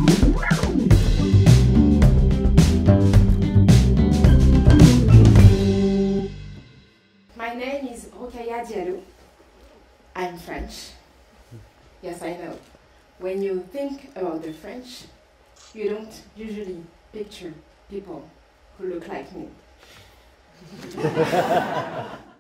My name is Rokhaya Diallo. I'm French. Yes, I know. When you think about the French, you don't usually picture people who look like me.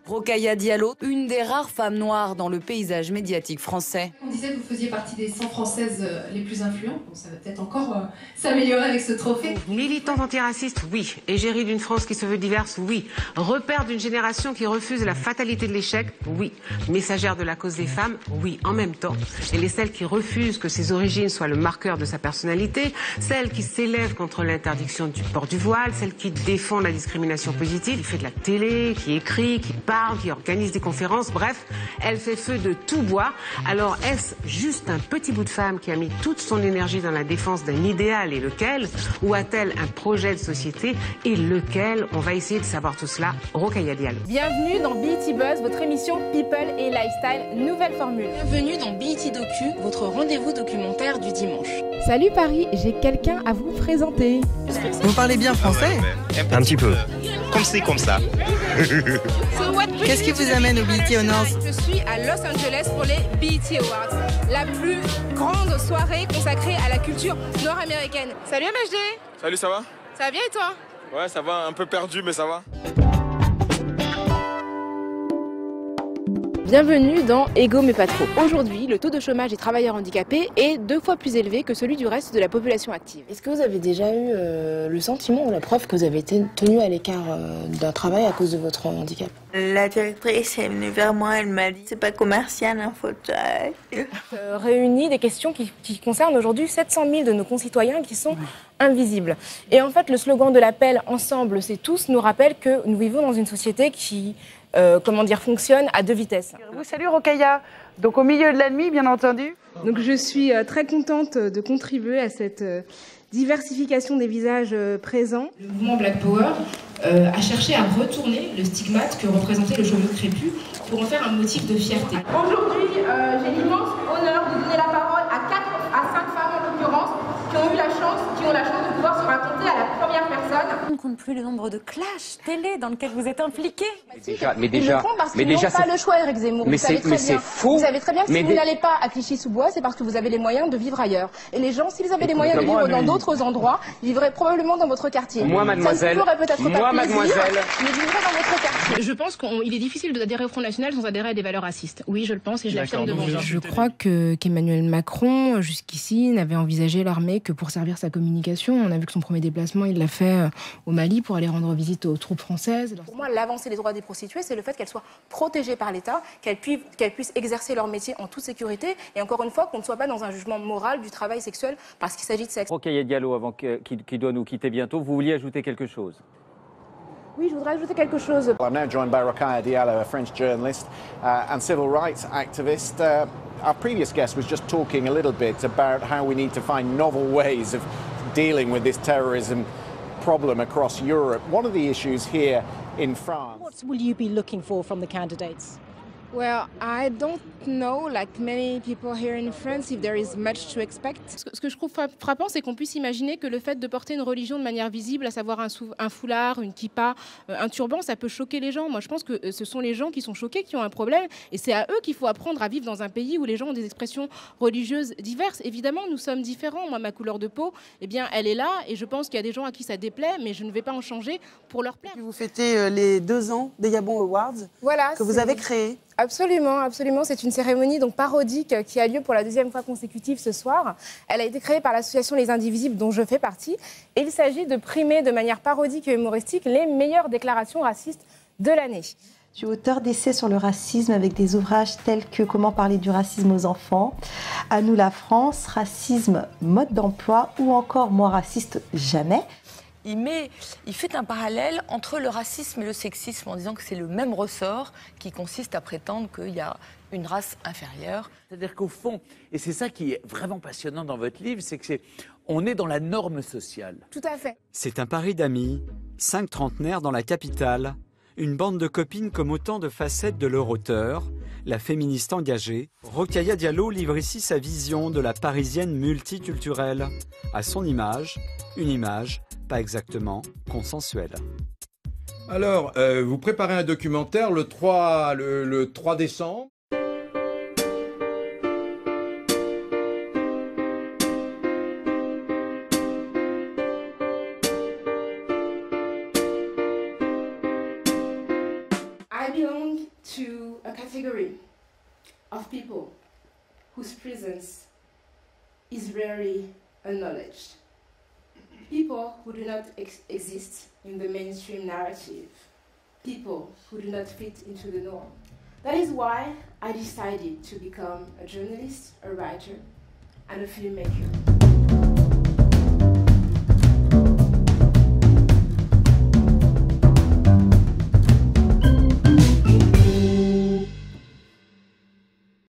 Rokhaya Diallo, une des rares femmes noires dans le paysage médiatique français. On disait que vous faisiez partie des 100 Françaises les plus influentes, donc ça va peut-être encore s'améliorer avec ce trophée. Militante antiraciste, oui. Égérie d'une France qui se veut diverse, oui. Repère d'une génération qui refuse la fatalité de l'échec, oui. Messagère de la cause des femmes, oui. En même temps, elle est celle qui refuse que ses origines soient le marqueur de sa personnalité, celle qui s'élève contre l'interdiction du port du voile, celle qui défend la discrimination positive, qui fait de la télé, qui écrit, qui parle, qui organise des conférences, bref, elle fait feu de tout bois. Alors est-ce juste un petit bout de femme qui a mis toute son énergie dans la défense d'un idéal et lequel, ou a-t-elle un projet de société et lequel? On va essayer de savoir tout cela. Rokhaya Diallo. Bienvenue dans BET Buzz, votre émission People et Lifestyle, nouvelle formule. Bienvenue dans BET Docu, votre rendez-vous documentaire du dimanche. Salut Paris, j'ai quelqu'un à vous présenter. Vous parlez bien français? Un petit peu. Comme c'est comme ça. Qu'est-ce qui vous amène au BET Honors? Je suis à Los Angeles pour les BET Awards, la plus grande soirée consacrée à la culture nord-américaine. Salut MHD. Salut, ça va? Ça va bien et toi? Ouais, ça va, un peu perdu, mais ça va. Bienvenue dans Ego mais pas trop. Aujourd'hui, le taux de chômage des travailleurs handicapés est 2 fois plus élevé que celui du reste de la population active. Est-ce que vous avez déjà eu le sentiment ou la preuve que vous avez été tenu à l'écart d'un travail à cause de votre handicap? La directrice est venue vers moi, elle m'a dit c'est pas commercial un fauteuil. Réunit des questions qui concernent aujourd'hui 700 000 de nos concitoyens qui sont invisibles. Et en fait, le slogan de l'appel Ensemble, c'est tous nous rappelle que nous vivons dans une société qui fonctionne à 2 vitesses. Salut Rokhaya, donc au milieu de la nuit bien entendu. Donc je suis très contente de contribuer à cette diversification des visages présents. Le mouvement Black Power a cherché à retourner le stigmate que représentait le cheveu crépus pour en faire un motif de fierté. Aujourd'hui, j'ai l'immense honneur de donner la parole à 4 à 5 femmes en l'occurrence qui ont la chance de pouvoir se raconter à la première personne. On ne compte plus le nombre de clashs télé dans lesquels vous êtes impliqués. Mais déjà, ils n'ont pas le choix, Éric Zemmour. Mais c'est faux. Vous savez très bien que si vous n'allez pas à Clichy-sous-Bois, c'est parce que vous avez les moyens de vivre ailleurs. Et les gens, s'ils avaient les moyens de vivre dans d'autres endroits, ils vivraient probablement dans votre quartier. Moi, mademoiselle, mais vivraient dans votre quartier. Je pense qu'il est difficile d'adhérer au Front National sans adhérer à des valeurs racistes. Oui, je le pense et je l'affirme devant vous. Je crois qu'Emmanuel Macron, jusqu'ici, n'avait envisagé l'armée que pour servir sa communication. On a vu que son premier déplacement, il l'a fait au Mali pour aller rendre visite aux troupes françaises. Pour moi, l'avancée des droits des prostituées, c'est le fait qu'elles soient protégées par l'État, qu'elles puissent exercer leur métier en toute sécurité et encore une fois, qu'on ne soit pas dans un jugement moral du travail sexuel parce qu'il s'agit de sexe. Rokhaya Diallo, avant qu'il doit nous quitter bientôt, vous vouliez ajouter quelque chose? Oui, je voudrais ajouter quelque chose. I'm now joined by Rokhaya Diallo, a French journalist and civil rights activist. Our previous guest was just talking a little bit about how we need to find novel ways of dealing with this terrorism problem across Europe. One of the issues here in France. What will you be looking for from the candidates? Well, I don't know, like many people here in France, if there is much to expect. Ce que je trouve frappant, c'est qu'on puisse imaginer que le fait de porter une religion de manière visible, à savoir un foulard, une kippa, un turban, ça peut choquer les gens. Moi, je pense que ce sont les gens qui sont choqués qui ont un problème, et c'est à eux qu'il faut apprendre à vivre dans un pays où les gens ont des expressions religieuses diverses. Évidemment, nous sommes différents. Moi, ma couleur de peau, eh bien, elle est là, et je pense qu'il y a des gens à qui ça déplaît, mais je ne vais pas en changer pour leur plaire. Vous fêtez les 2 ans des Gabon Awards que vous avez créés. Absolument, absolument. C'est une cérémonie donc parodique qui a lieu pour la 2e fois consécutive ce soir. Elle a été créée par l'association Les Indivisibles dont je fais partie. Et il s'agit de primer de manière parodique et humoristique les meilleures déclarations racistes de l'année. Je suis auteur d'essais sur le racisme avec des ouvrages tels que Comment parler du racisme aux enfants, À nous la France, Racisme, mode d'emploi ou encore Moi raciste jamais. Il fait un parallèle entre le racisme et le sexisme en disant que c'est le même ressort qui consiste à prétendre qu'il y a une race inférieure. C'est-à-dire qu'au fond, et c'est ça qui est vraiment passionnant dans votre livre, c'est qu'on est dans la norme sociale. Tout à fait. C'est un pari d'amis, 5 trentenaires dans la capitale, une bande de copines comme autant de facettes de leur auteur, la féministe engagée, Rokhaya Diallo livre ici sa vision de la Parisienne multiculturelle. À son image, une image pas exactement consensuelle. Alors, vous préparez un documentaire le 3 décembre. I belong to a category of people whose presence is rarely acknowledged. People who do not exist in the mainstream narrative. People who do not fit into the norm. That is why I decided to become a journalist, a writer, and a filmmaker.